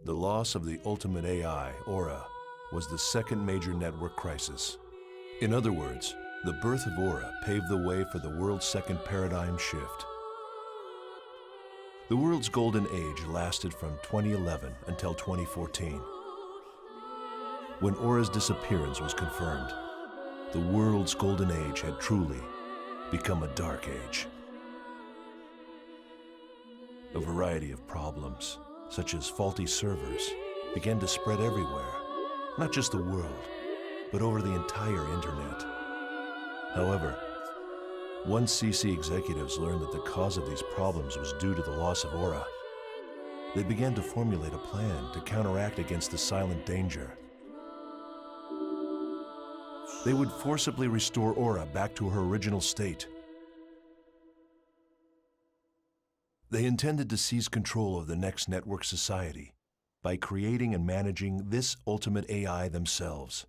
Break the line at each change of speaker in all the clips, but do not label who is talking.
The loss of the ultimate AI, Aura, was the second major network crisis. In other words, the birth of Aura paved the way for the world's second paradigm shift. The world's golden age lasted from 2011 until 2014. When Aura's disappearance was confirmed, the world's golden age had truly become a dark age. A variety of problems, such as faulty servers, began to spread everywhere, not just the world, but over the entire internet. However, once CC executives learned that the cause of these problems was due to the loss of Aura, they began to formulate a plan to counteract against the silent danger. They would forcibly restore Aura back to her original state. They intended to seize control of the next network society by creating and managing this ultimate AI themselves.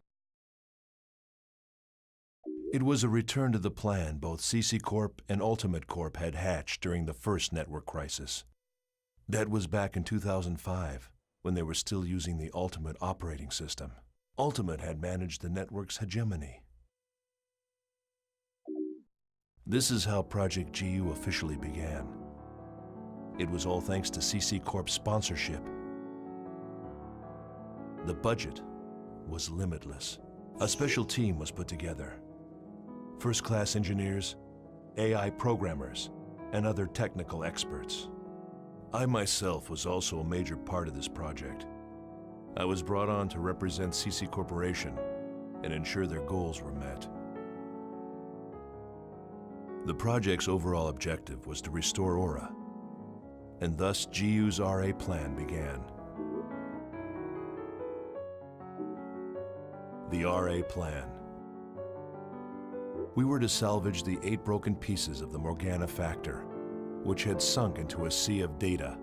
It was a return to the plan both CC Corp and Ultimate Corp had hatched during the first network crisis. That was back in 2005, when they were still using the Ultimate operating system. Ultimate had managed the network's hegemony. This is how Project GU officially began. It was all thanks to CC Corp's sponsorship. The budget was limitless. A special team was put together. First-class engineers, AI programmers, and other technical experts. I myself was also a major part of this project. I was brought on to represent CC Corporation and ensure their goals were met. The project's overall objective was to restore Aura, and thus GU's RA plan began. The RA plan. We were to salvage the 8 broken pieces of the Morgana Factor, which had sunk into a sea of data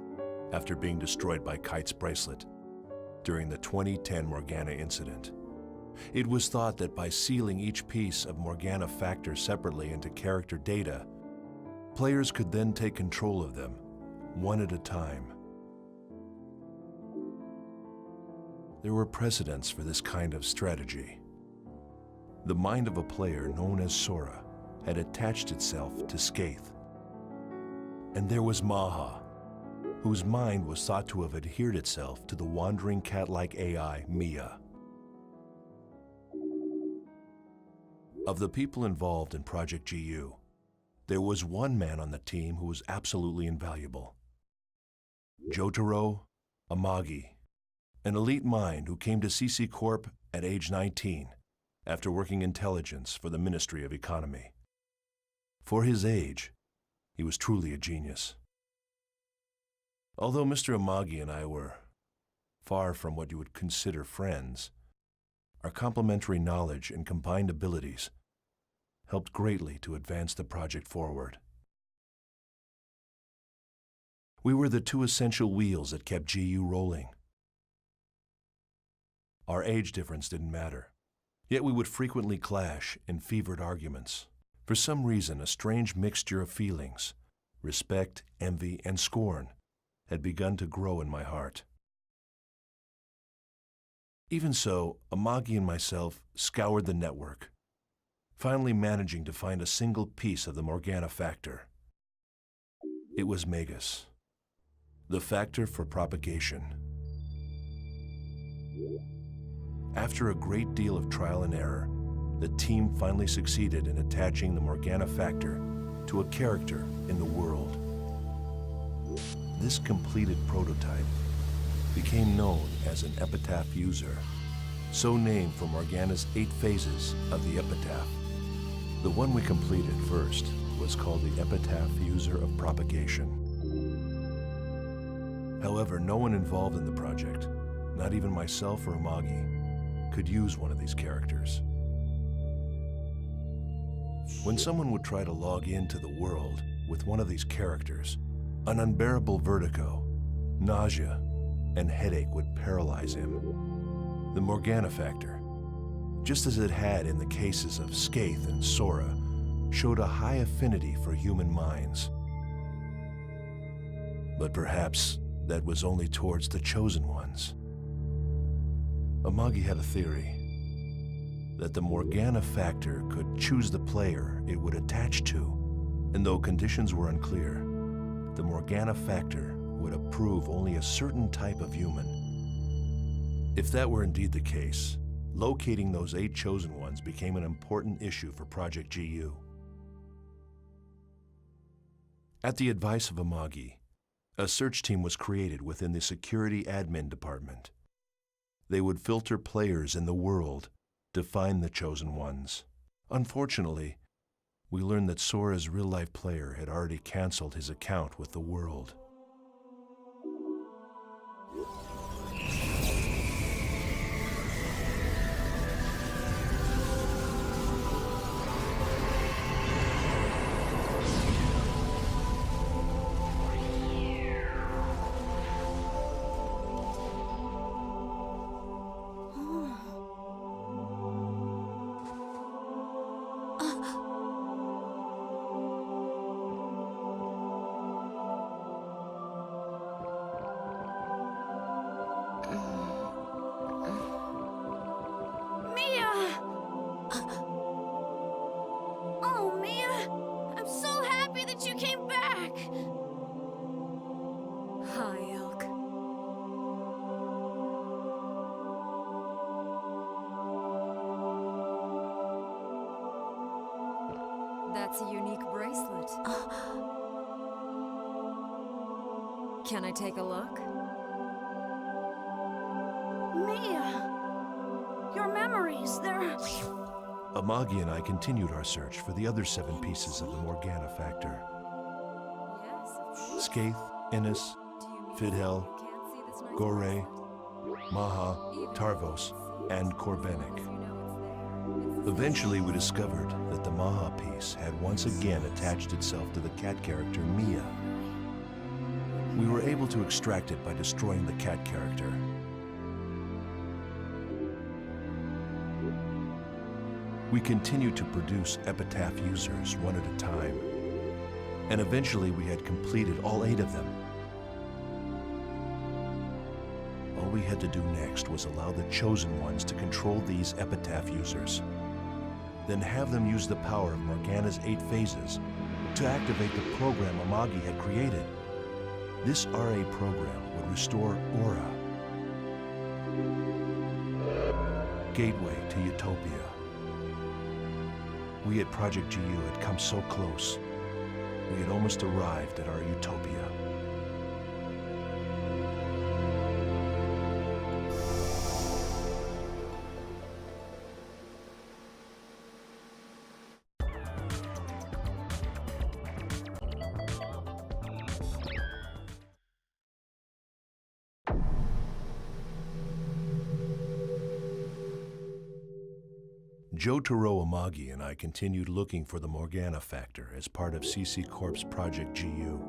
after being destroyed by Kite's bracelet during the 2010 Morgana incident. It was thought that by sealing each piece of Morgana Factor separately into character data, players could then take control of them, one at a time. There were precedents for this kind of strategy. The mind of a player known as Sora had attached itself to Skaith. And there was Maha, whose mind was thought to have adhered itself to the wandering cat-like AI, Mia. Of the people involved in Project GU, there was one man on the team who was absolutely invaluable. Jotaro Amagi, an elite mind who came to CC Corp at age 19 after working intelligence for the Ministry of Economy. For his age, he was truly a genius. Although Mr. Amagi and I were far from what you would consider friends, our complementary knowledge and combined abilities helped greatly to advance the project forward. We were the 2 essential wheels that kept GU rolling. Our age difference didn't matter, yet we would frequently clash in fevered arguments. For some reason, a strange mixture of feelings, respect, envy, and scorn, had begun to grow in my heart. Even so, Amagi and myself scoured the network, finally managing to find a single piece of the Morgana Factor. It was Magus, the factor for propagation. After a great deal of trial and error, the team finally succeeded in attaching the Morgana Factor to a character in the world. This completed prototype became known as an epitaph user, so named for Morgana's 8 phases of the epitaph. The one we completed first was called the Epitaph User of Propagation. However, no one involved in the project, not even myself or Amagi, could use one of these characters. When someone would try to log into the world with one of these characters, an unbearable vertigo, nausea, and headache would paralyze him. The Morgana Factor, just as it had in the cases of Skaith and Sora, showed a high affinity for human minds. But perhaps that was only towards the chosen ones. Amagi had a theory that the Morgana factor could choose the player it would attach to, and though conditions were unclear, the Morgana factor would approve only a certain type of human. If that were indeed the case, locating those 8 chosen ones became an important issue for Project GU. At the advice of Amagi, a search team was created within the Security Admin Department. They would filter players in the world to find the chosen ones. Unfortunately, we learned that Sora's real-life player had already canceled his account with the world.
That's a unique bracelet. Can I take a look?
Mia! Your memories, they're...
Amagi and I continued our search for the other 7 pieces of the Morgana factor.
Yes.
Skaith, Innis, Fidhel, Gore, Maha, Tarvos, and Korbenik. Eventually, we discovered that the Maha piece had once again attached itself to the cat character Mia. We were able to extract it by destroying the cat character. We continued to produce epitaph users one at a time, and eventually we had completed all 8 of them. All we had to do next was allow the chosen ones to control these epitaph users, then have them use the power of Morgana's 8 phases to activate the program Amagi had created. This RA program would restore Aura, gateway to Utopia. We at Project GU had come so close. We had almost arrived at our Utopia. Jotaro Amagi and I continued looking for the Morgana factor as part of CC Corp's Project GU.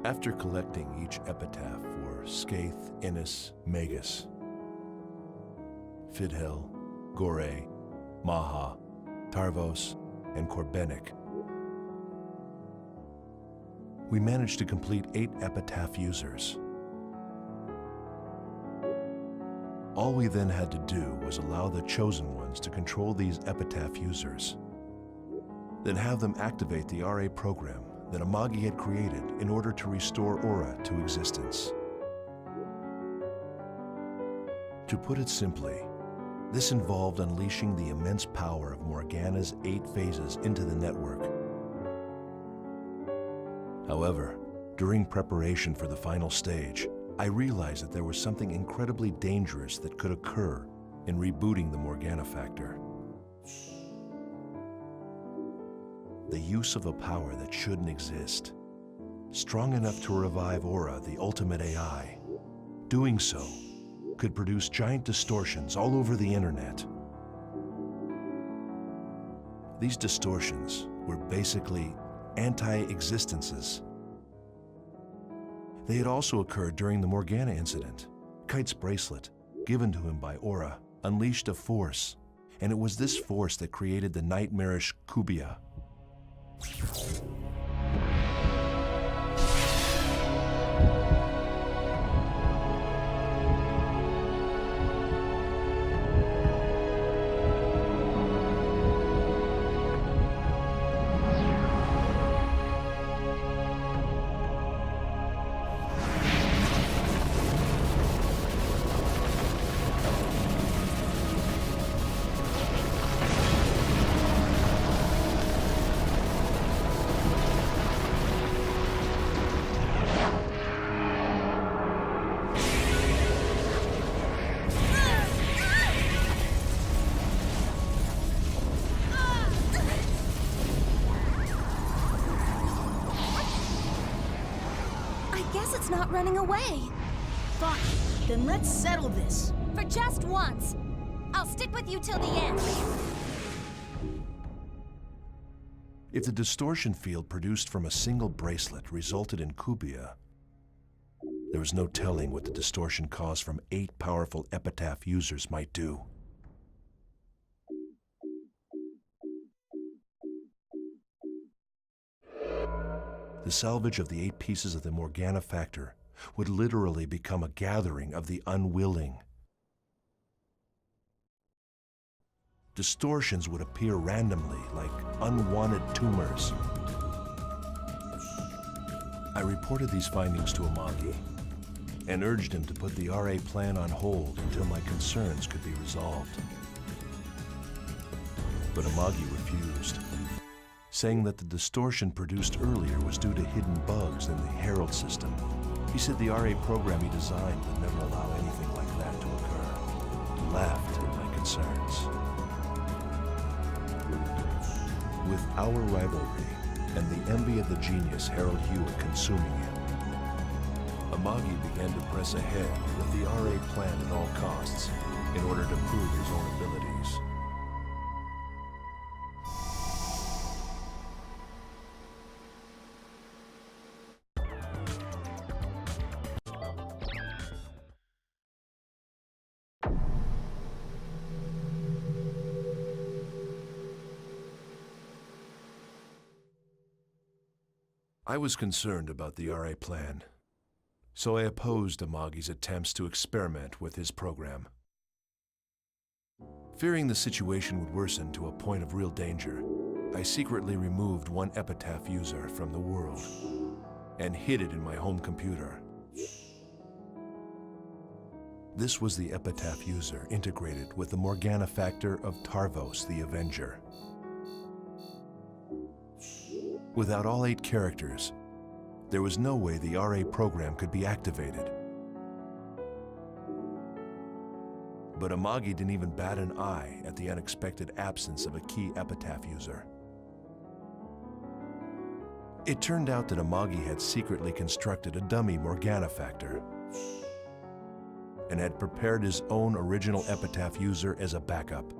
After collecting each epitaph for Skaith, Innis, Magus, Fidhel, Gore, Maha, Tarvos, and Korbenik, we managed to complete 8 epitaph users. All we then had to do was allow the chosen ones to control these epitaph users, then have them activate the RA program that Amagi had created in order to restore Aura to existence. To put it simply, this involved unleashing the immense power of Morgana's 8 phases into the network. However, during preparation for the final stage, I realized that there was something incredibly dangerous that could occur in rebooting the Morgana factor. The use of a power that shouldn't exist, strong enough to revive Aura, the ultimate AI. Doing so could produce giant distortions all over the internet. These distortions were basically anti-existences. They had also occurred during the Morgana incident. Kite's bracelet, given to him by Aura, unleashed a force, and it was this force that created the nightmarish Kubia.
not running away.
Fine, then let's settle this.
For just once. I'll stick with you till the end.
If the distortion field produced from a single bracelet resulted in Kubia, there was no telling what the distortion caused from 8 powerful epitaph users might do. The salvage of the 8 pieces of the Morgana Factor would literally become a gathering of the unwilling. Distortions would appear randomly, like unwanted tumors. I reported these findings to Amagi and urged him to put the RA plan on hold until my concerns could be resolved. But Amagi refused, saying that the distortion produced earlier was due to hidden bugs in the Herald system. He said the RA program he designed would never allow anything like that to occur. He laughed at my concerns. With our rivalry and the envy of the genius Harold Hewitt consuming him, Amagi began to press ahead with the RA plan at all costs in order to prove his own abilities. I was concerned about the RA plan, so I opposed Amagi's attempts to experiment with his program. Fearing the situation would worsen to a point of real danger, I secretly removed one epitaph user from the world and hid it in my home computer. This was the epitaph user integrated with the Morgana Factor of Tarvos the Avenger. Without all 8 characters, there was no way the RA program could be activated. But Amagi didn't even bat an eye at the unexpected absence of a key epitaph user. It turned out that Amagi had secretly constructed a dummy Morgana Factor and had prepared his own original epitaph user as a backup.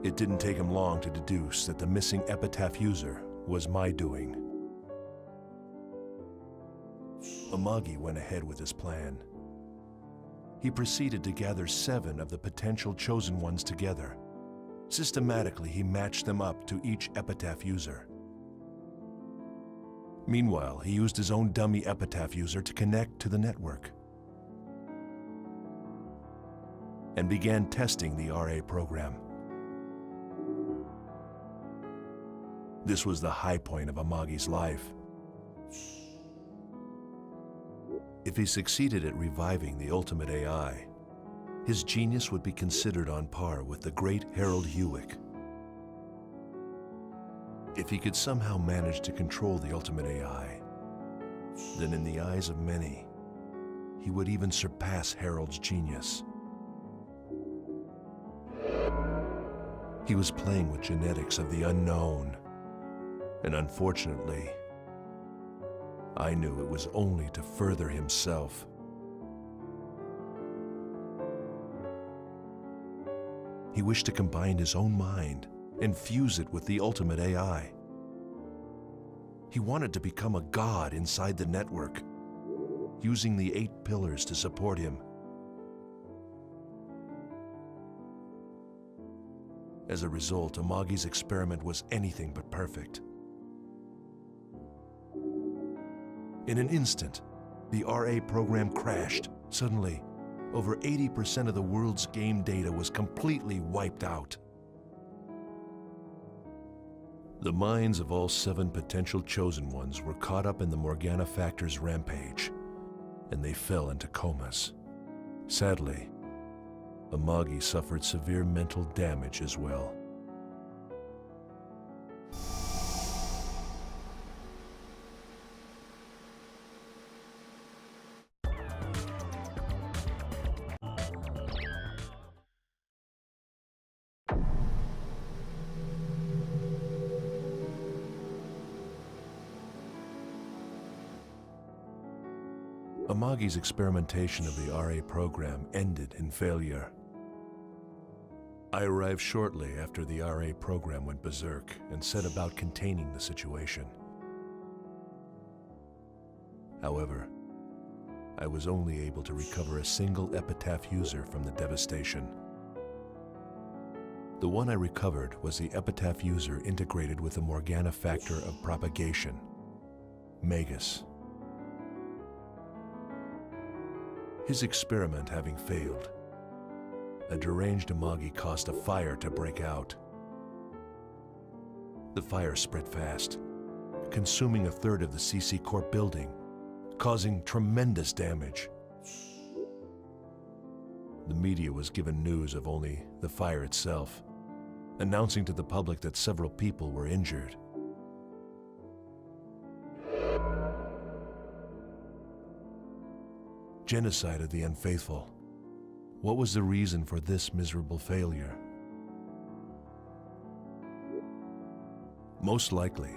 It didn't take him long to deduce that the missing epitaph user was my doing. Amagi went ahead with his plan. He proceeded to gather 7 of the potential chosen ones together. Systematically, he matched them up to each epitaph user. Meanwhile, he used his own dummy epitaph user to connect to the network and began testing the RA program. This was the high point of Amagi's life. If he succeeded at reviving the ultimate AI, his genius would be considered on par with the great Harold Hewitt. If he could somehow manage to control the ultimate AI, then in the eyes of many, he would even surpass Harold's genius. He was playing with genetics of the unknown. And unfortunately, I knew it was only to further himself. He wished to combine his own mind and fuse it with the ultimate AI. He wanted to become a god inside the network, using the 8 pillars to support him. As a result, Amagi's experiment was anything but perfect. In an instant, the RA program crashed. Suddenly, over 80% of the world's game data was completely wiped out. The minds of all 7 potential chosen ones were caught up in the Morgana Factor's rampage, and they fell into comas. Sadly, Amagi suffered severe mental damage as well. Amagi's experimentation of the RA program ended in failure. I arrived shortly after the RA program went berserk and set about containing the situation. However, I was only able to recover a single epitaph user from the devastation. The one I recovered was the epitaph user integrated with the Morgana factor of propagation, Magus. His experiment having failed, a deranged Amagi caused a fire to break out. The fire spread fast, consuming a third of the CC Corp building, causing tremendous damage. The media was given news of only the fire itself, announcing to the public that several people were injured. Genocide of the unfaithful. What was the reason for this miserable failure? Most likely,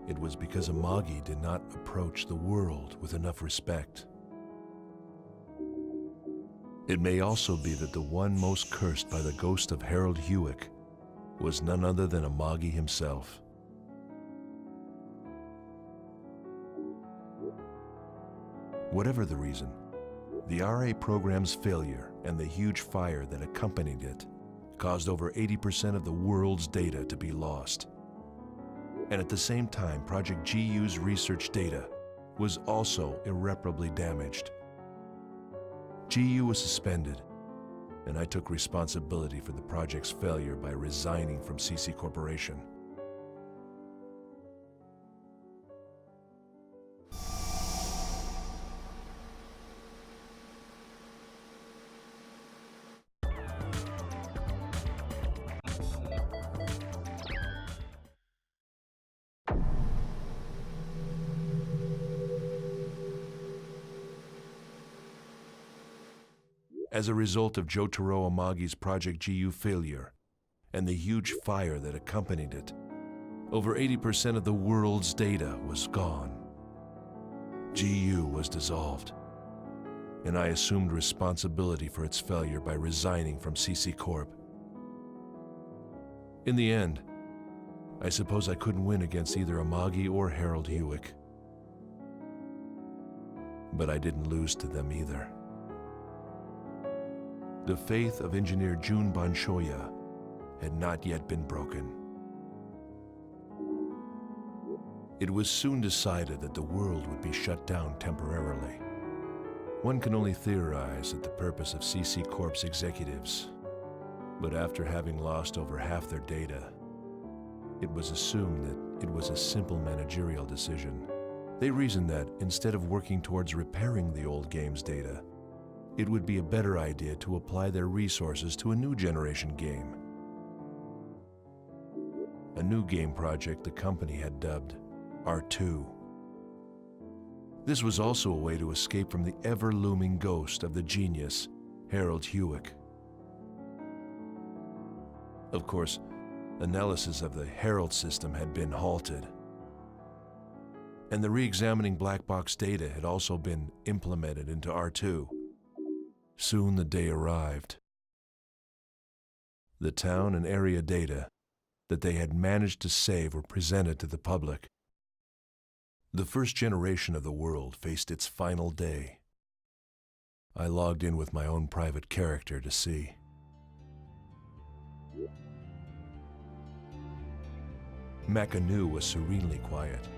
it was because Amagi did not approach the world with enough respect. It may also be that the one most cursed by the ghost of Harold Hewick was none other than Amagi himself. Whatever the reason, the RA program's failure and the huge fire that accompanied it caused over 80% of the world's data to be lost. And at the same time, Project GU's research data was also irreparably damaged. GU was suspended, and I took responsibility for the project's failure by resigning from CC Corporation. As a result of Jotaro Amagi's Project GU failure and the huge fire that accompanied it, over 80% of the world's data was gone. GU was dissolved, and I assumed responsibility for its failure by resigning from CC Corp. In the end, I suppose I couldn't win against either Amagi or Harold Hewick. But I didn't lose to them either. The faith of engineer Jun Banshoya had not yet been broken. It was soon decided that the world would be shut down temporarily. One can only theorize at the purpose of CC Corp's executives, but after having lost over half their data, it was assumed that it was a simple managerial decision. They reasoned that instead of working towards repairing the old game's data, it would be a better idea to apply their resources to a new generation game. A new game project the company had dubbed R2. This was also a way to escape from the ever-looming ghost of the genius, Harold Hewick. Of course, analysis of the Herald system had been halted, and the re-examining black box data had also been implemented into R2. Soon the day arrived. The town and area data that they had managed to save were presented to the public. The first generation of the world faced its final day. I logged in with my own private character to see. Makanu was serenely quiet.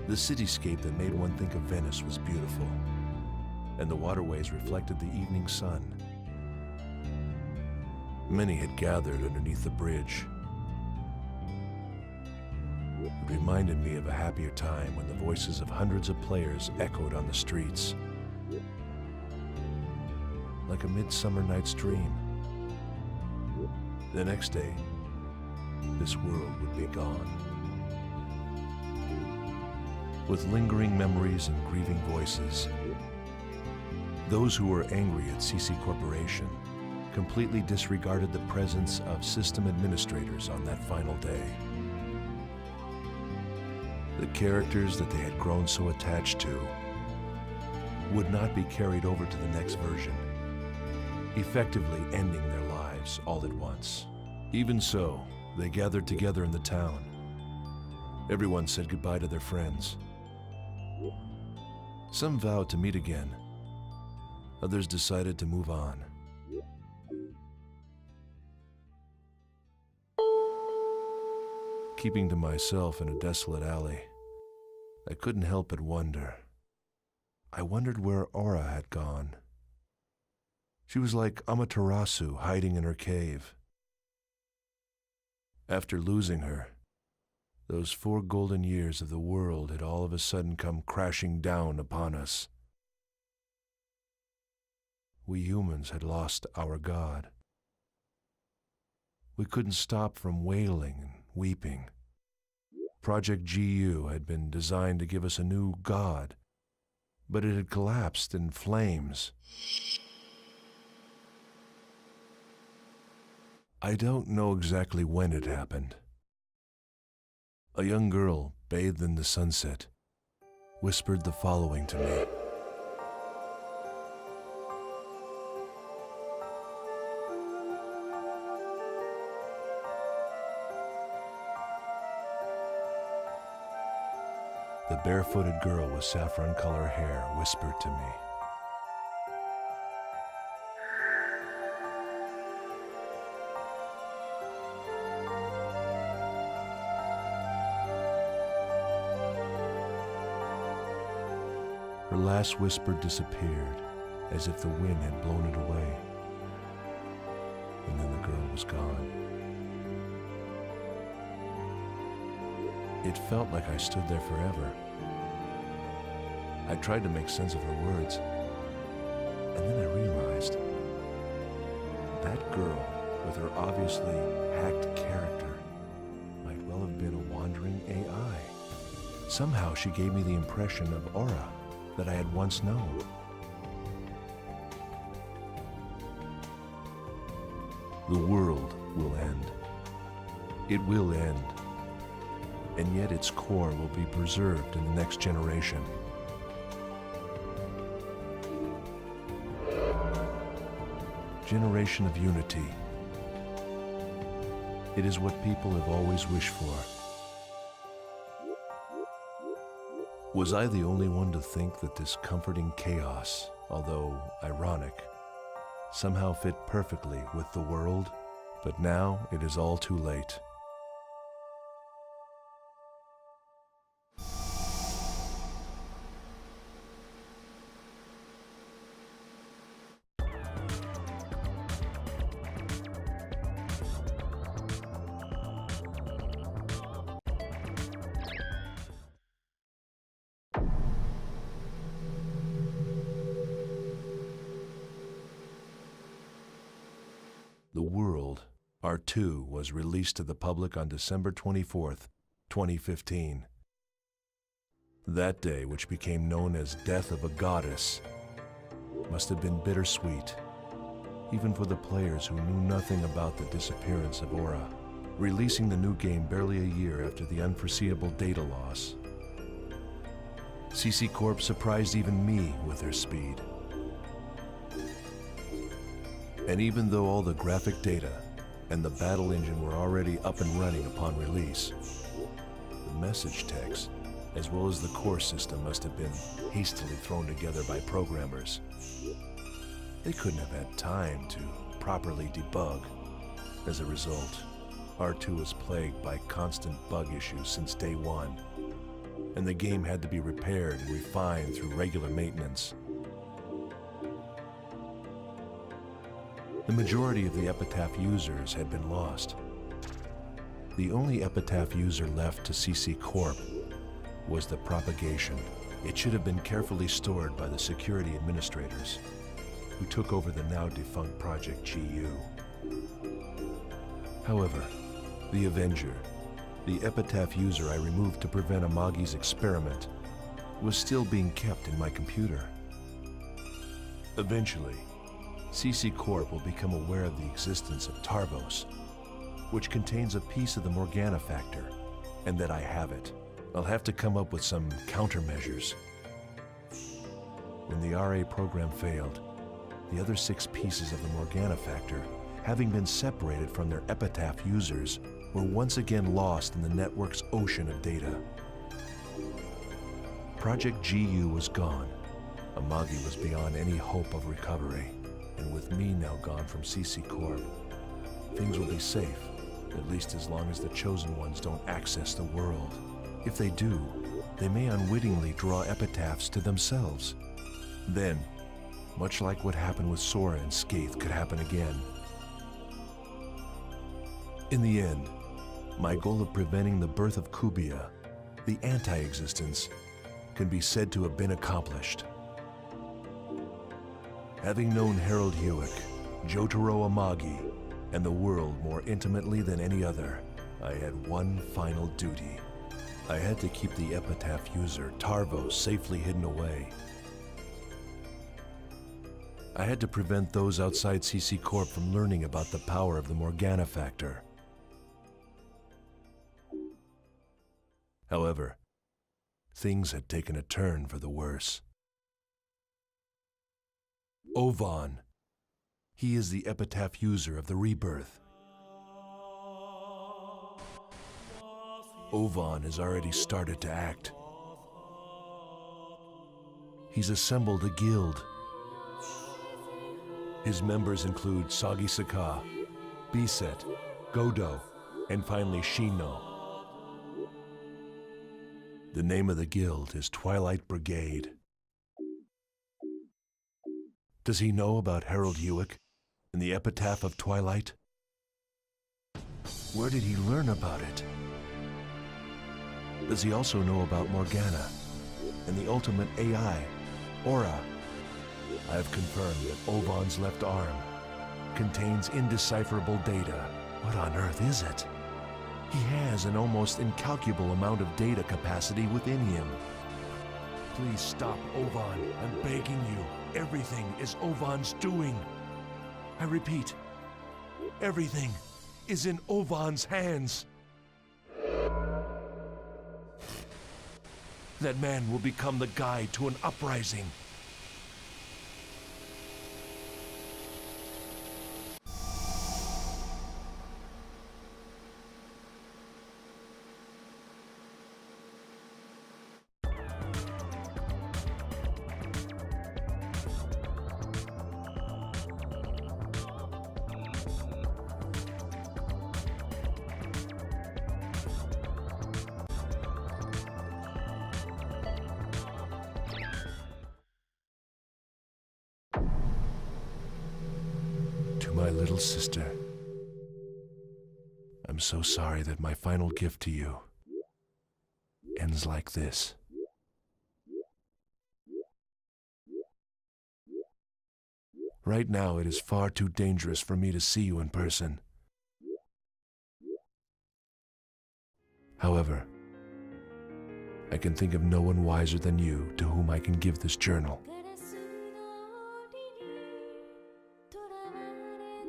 The cityscape that made one think of Venice was beautiful, and the waterways reflected the evening sun. Many had gathered underneath the bridge. It reminded me of a happier time when the voices of hundreds of players echoed on the streets. Like a midsummer night's dream. The next day, this world would be gone. With lingering memories and grieving voices, those who were angry at CC Corporation completely disregarded the presence of system administrators on that final day. The characters that they had grown so attached to would not be carried over to the next version, effectively ending their lives all at once. Even so, they gathered together in the town. Everyone said goodbye to their friends. Some vowed to meet again. Others decided to move on. Keeping to myself in a desolate alley, I couldn't help but wonder. I wondered where Aura had gone. She was like Amaterasu hiding in her cave. After losing her, those 4 golden years of the world had all of a sudden come crashing down upon us. We humans had lost our God. We couldn't stop from wailing and weeping. Project GU had been designed to give us a new God, but it had collapsed in flames. I don't know exactly when it happened. A young girl, bathed in the sunset, whispered the following to me. The barefooted girl with saffron-color hair whispered to me. Her last whisper disappeared, as if the wind had blown it away. And then the girl was gone. It felt like I stood there forever. I tried to make sense of her words, and then I realized that girl, with her obviously hacked character, might well have been a wandering AI. Somehow she gave me the impression of Aura that I had once known. The world will end. It will end. And yet its core will be preserved in the next generation. Generation of unity. It is what people have always wished for. Was I the only one to think that this comforting chaos, although ironic, somehow fit perfectly with the world? But now it is all too late. The World, R2, was released to the public on December 24th, 2015. That day, which became known as Death of a Goddess, must have been bittersweet, even for the players who knew nothing about the disappearance of Aura. Releasing the new game barely a year after the unforeseeable data loss, CC Corp surprised even me with their speed. And even though all the graphic data and the battle engine were already up and running upon release, the message text, as well as the core system, must have been hastily thrown together by programmers. They couldn't have had time to properly debug. As a result, R2 was plagued by constant bug issues since day one, and the game had to be repaired and refined through regular maintenance. The majority of the Epitaph users had been lost. The only Epitaph user left to CC Corp was the propagation. It should have been carefully stored by the security administrators who took over the now defunct Project GU. However, the Avenger, the Epitaph user I removed to prevent Amagi's experiment, was still being kept in my computer. Eventually, CC Corp will become aware of the existence of Tarvos, which contains a piece of the Morgana factor, and that I have it. I'll have to come up with some countermeasures. When the RA program failed, the other 6 pieces of the Morgana factor, having been separated from their epitaph users, were once again lost in the network's ocean of data. Project GU was gone. Amagi was beyond any hope of recovery, and with me now gone from CC Corp, things will be safe, at least as long as the Chosen Ones don't access the world. If they do, they may unwittingly draw epitaphs to themselves. Then, much like what happened with Sora and Skaith could happen again. In the end, my goal of preventing the birth of Kubia, the anti-existence, can be said to have been accomplished. Having known Harold Hewick, Jotaro Amagi, and the world more intimately than any other, I had one final duty. I had to keep the epitaph user, Tarvo, safely hidden away. I had to prevent those outside CC Corp from learning about the power of the Morgana factor. However, things had taken a turn for the worse. Ovan. He is the epitaph user of the Rebirth. Ovan has already started to act. He's assembled a guild. His members include Sagi Saka, Biset, Godo, and finally Shino. The name of the guild is Twilight Brigade. Does he know about Harold Hewick and the epitaph of Twilight? Where did he learn about it? Does he also know about Morgana and the ultimate AI, Aura? I have confirmed that Ovan's left arm contains indecipherable data. What on earth is it? He has an almost incalculable amount of data capacity within him. Please stop, Ovan. I'm begging you. Everything is Ovan's doing. I repeat, everything is in Ovan's hands. That man will become the guide to an uprising. My little sister, I'm so sorry that my final gift to you ends like this. Right now, it is far too dangerous for me to see you in person. However, I can think of no one wiser than you to whom I can give this journal.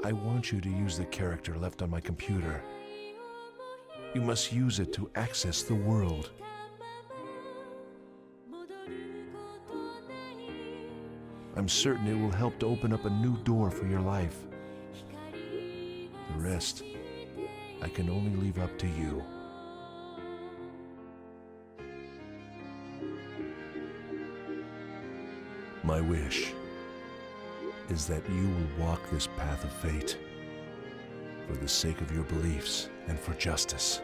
I want you to use the character left on my computer. You must use it to access the world. I'm certain it will help to open up a new door for your life. The rest, I can only leave up to you. My wish is that you will walk this path of fate for the sake of your beliefs and for justice.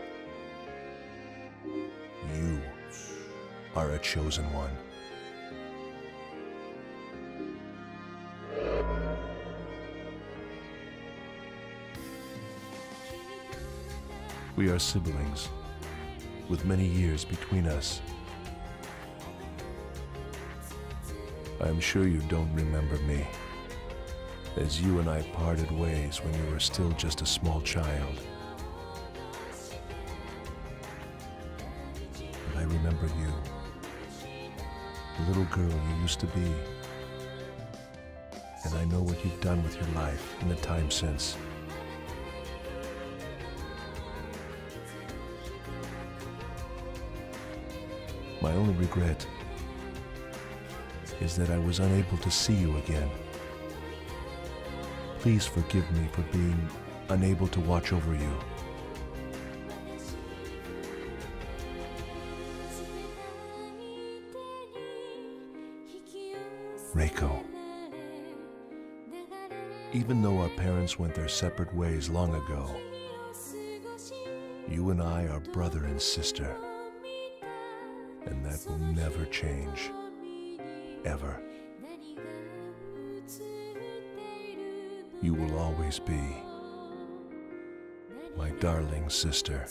You are a chosen one. We are siblings, with many years between us. I am sure you don't remember me, as you and I parted ways when you were still just a small child. But I remember you, the little girl you used to be. And I know what you've done with your life in the time since. My only regret is that I was unable to see you again. Please forgive me for being unable to watch over you. Reiko. Even though our parents went their separate ways long ago, you and I are brother and sister, and that will never change, ever. You will always be my darling sister.